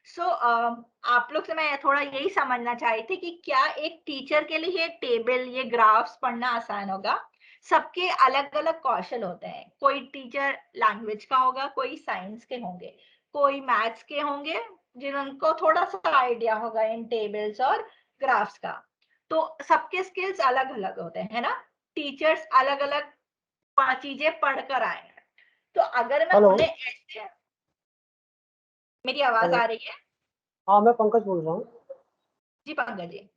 सो आप लोग से मैं थोड़ा यही समझना चाह रही थी कि क्या एक टीचर के लिए ये टेबल, ये ग्राफ्स पढ़ना आसान होगा? सबके अलग अलग कौशल होते हैं। कोई टीचर लैंग्वेज का होगा, कोई साइंस के होंगे, कोई मैथ्स के होंगे, जिनको थोड़ा सा आइडिया होगा इन टेबल्स और ग्राफ्स का। तो सबके स्किल्स अलग अलग होते हैं, है ना? टीचर्स अलग अलग चीजें पढ़कर आए हैं। तो अगर मैं हेलो। उन्हें ऐसे, मेरी आवाज हेलो। आ रही है? हाँ, मैं पंकज बोल रहा हूँ। जी पंकज जी।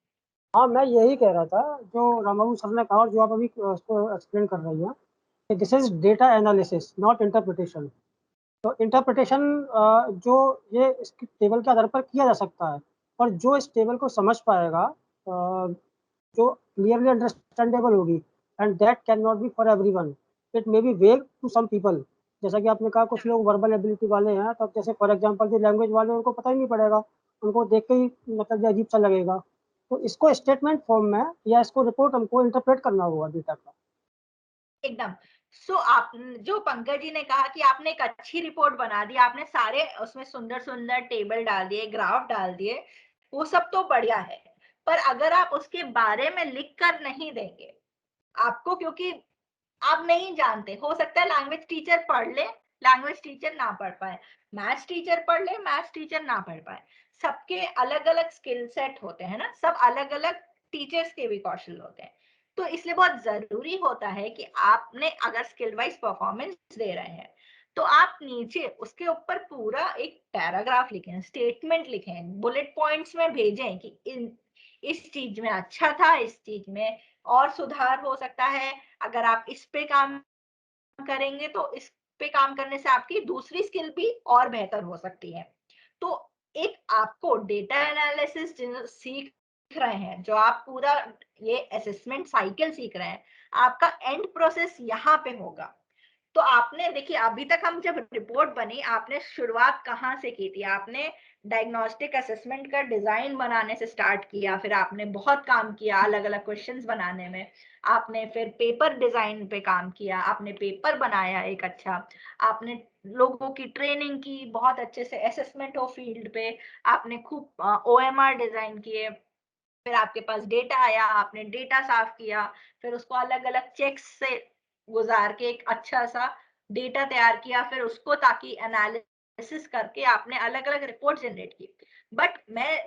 हाँ, मैं यही कह रहा था जो रामबाबू सर ने कहा और जो आप अभी उसको एक्सप्लेन कर रही हैं कि this is data analysis not interpretation. तो इंटरप्रिटेशन जो ये इस टेबल के आधार पर किया जा सकता है, और जो इस टेबल को समझ पाएगा, जो क्लियरली अंडरस्टैंडेबल होगी, and that can not be for everyone, it may be वेग टू सम पीपल। जैसा कि आपने कहा कुछ लोग वर्बल एबिलिटी वाले हैं, तो अब जैसे फॉर एग्जांपल जो लैंग्वेज वाले हैं उनको पता ही नहीं पड़ेगा, उनको देख के ही मतलब अजीब सा लगेगा। तो इसको स्टेटमेंट फॉर्म में या इसको रिपोर्ट हमको इंटरप्रेट करना होगा डेटा का। एकदम। सो आप, जो पंकज जी ने कहा कि आपने एक अच्छी रिपोर्ट बना दी, आपने सारे उसमें सुंदर सुंदर टेबल डाल दिए, ग्राफ डाल दिए, वो सब तो बढ़िया है। पर अगर आप उसके बारे में लिख कर नहीं देंगे आपको, क्योंकि आप नहीं जानते, हो सकता है लैंग्वेज टीचर पढ़ ले, लैंग्वेज टीचर ना पढ़ पाए, मैथ्स टीचर पढ़ ले, मैथ्स टीचर ना पढ़ पाए। सबके अलग अलग स्किल सेट होते हैं ना, सब अलग अलग टीचर्स के भी कौशल होते हैं। तो इसलिए बहुत जरूरी होता है कि आपने अगर स्किल वाइज परफॉर्मेंस दे रहे हैं, तो आप नीचे उसके ऊपर पूरा एक पैराग्राफ लिखें, स्टेटमेंट लिखें, बुलेट पॉइंट्स में भेजें कि इस चीज में अच्छा था, इस चीज में और सुधार हो सकता है। अगर आप इस पे काम करेंगे तो इस पे काम करने से आपकी दूसरी स्किल भी और बेहतर हो सकती है। तो एक आपको डेटा एनालिसिस सीख रहे हैं, जो आप पूरा ये असेसमेंट साइकिल सीख रहे हैं, आपका एंड प्रोसेस यहाँ पे होगा। तो आपने देखिए, अभी तक हम जब रिपोर्ट बनी, आपने शुरुआत कहाँ से की थी? आपने डायग्नोस्टिक असेसमेंट का डिजाइन बनाने से स्टार्ट किया, फिर आपने बहुत काम किया अलग अलग क्वेश्चंस बनाने में, आपने फिर पेपर डिजाइन पे काम किया, आपने पेपर बनाया एक अच्छा, आपने लोगों की ट्रेनिंग की बहुत अच्छे से, असेसमेंट हो फील्ड पे, आपने खूब ओएमआर डिजाइन किए, फिर आपके पास डेटा आया, आपने डेटा साफ किया, फिर उसको अलग अलग चेक्स से गुजार के एक अच्छा सा डेटा तैयार किया, फिर उसको ताकि एनालिसिस करके आपने अलग अलग रिपोर्ट जनरेट की। बट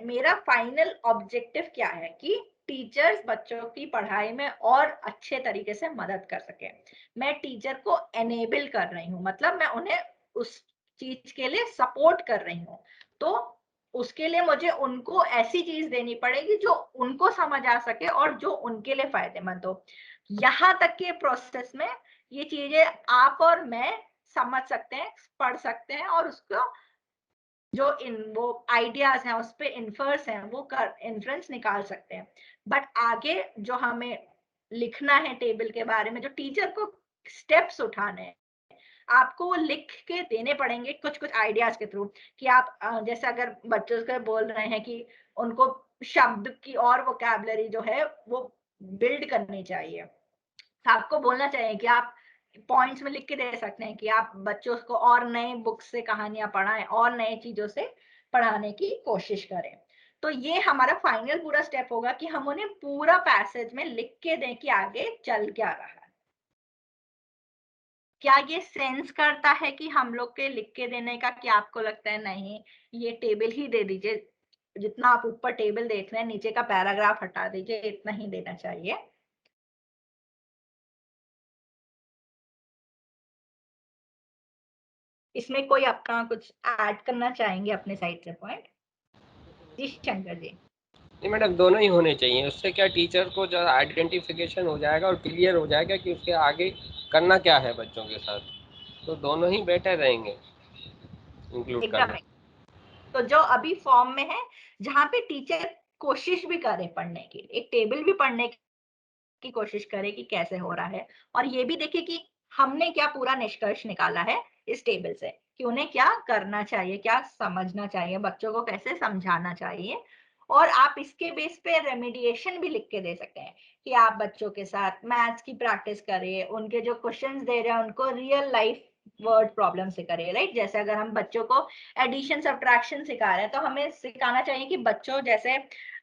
मेरा फाइनल ऑब्जेक्टिव क्या है कि टीचर्स बच्चों की पढ़ाई में और अच्छे तरीके से मदद कर सके। मैं टीचर को एनेबल कर रही हूँ, मतलब मैं उन्हें उस चीज के लिए सपोर्ट कर रही हूँ। तो उसके लिए मुझे उनको ऐसी चीज देनी पड़ेगी जो उनको समझ आ सके और जो उनके लिए फायदेमंद हो। यहाँ तक के प्रोसेस में ये चीजें आप और मैं समझ सकते हैं, पढ़ सकते हैं, और उसको जो इन वो आइडियाज हैं उस पे इन्फर्स हैं, वो कर इन्फ्रेंस निकाल सकते हैं। बट आगे जो हमें लिखना है टेबल के बारे में, जो टीचर को स्टेप्स उठाने हैं, आपको वो लिख के देने पड़ेंगे कुछ कुछ आइडियाज के थ्रू। कि आप जैसे अगर बच्चों को बोल रहे हैं कि उनको शब्द की और वोकैबुलरी जो है वो बिल्ड करनी चाहिए, तो आपको बोलना चाहिए कि आप पॉइंट्स में लिख के दे सकते हैं कि आप बच्चों को और नए बुक से कहानियां पढ़ाएं और नए चीजों से पढ़ाने की कोशिश करें। तो ये हमारा फाइनल पूरा स्टेप होगा कि हम उन्हें पूरा पैसेज में लिख के दें कि आगे चल क्या रहा है। क्या ये सेंस करता है कि हम लोग के लिख के देने का? क्या आपको लगता है नहीं, ये टेबल ही दे दीजिए, जितना आप ऊपर टेबल देख रहे हैं नीचे का पैराग्राफ हटा दीजिए, इतना ही देना चाहिए? इसमें कोई अपना कुछ ऐड करना चाहेंगे अपने साइड से पॉइंट? जी शंकर जी। नहीं मैडम, दोनों ही होने चाहिए। उससे क्या टीचर को जो आइडेंटिफिकेशन हो जाएगा और क्लियर हो जाएगा कि उसके आगे करना क्या है बच्चों के साथ। तो दोनों ही बेटर रहेंगे इंक्लूड एकदम। करना। तो जो अभी फॉर्म में है, जहाँ पे टीचर कोशिश भी करे पढ़ने की, एक टेबल भी पढ़ने की कोशिश करे कि कैसे हो रहा है, और ये भी देखे कि हमने क्या पूरा निष्कर्ष निकाला है इस टेबल से, कि उन्हें क्या करना चाहिए, क्या समझना चाहिए, बच्चों को कैसे समझाना चाहिए। और आप इसके बेस पे रेमेडिएशन भी लिख के दे सकते हैं कि आप बच्चों के साथ मैथ्स की प्रैक्टिस करें, उनके जो क्वेश्चंस दे रहे हैं उनको रियल लाइफ वर्ड प्रॉब्लम से करें, राइट। जैसे अगर हम बच्चों को एडिशन सब्ट्रैक्शन सिखा रहे हैं तो हमें सिखाना चाहिए कि बच्चों जैसे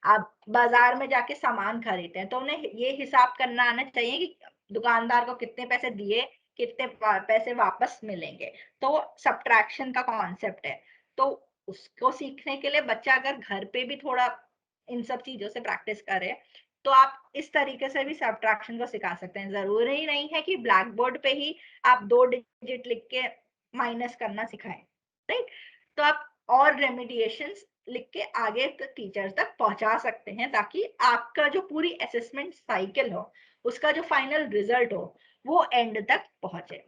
आप बाजार में जाके सामान खरीदते हैं तो उन्हें ये हिसाब करना आना चाहिए कि दुकानदार को कितने पैसे दिए, कितने पैसे वापस मिलेंगे। तो सब्ट्रैक्शन का कॉन्सेप्ट है। तो उसको सीखने के लिए बच्चा अगर घर पे भी थोड़ा इन सब चीजों से प्रैक्टिस करे तो आप इस तरीके से भी सब्ट्रैक्शन को सिखा सकते हैं। जरूरी ही नहीं है कि ब्लैक बोर्ड पे ही आप 2 डिजिट लिख के माइनस करना सिखाएं, राइट। तो आप और रेमेडिएशंस लिख के आगे तक टीचर तक पहुंचा सकते हैं ताकि आपका जो पूरी असेसमेंट साइकिल हो, उसका जो फाइनल रिजल्ट हो, वो एंड तक पहुंचे।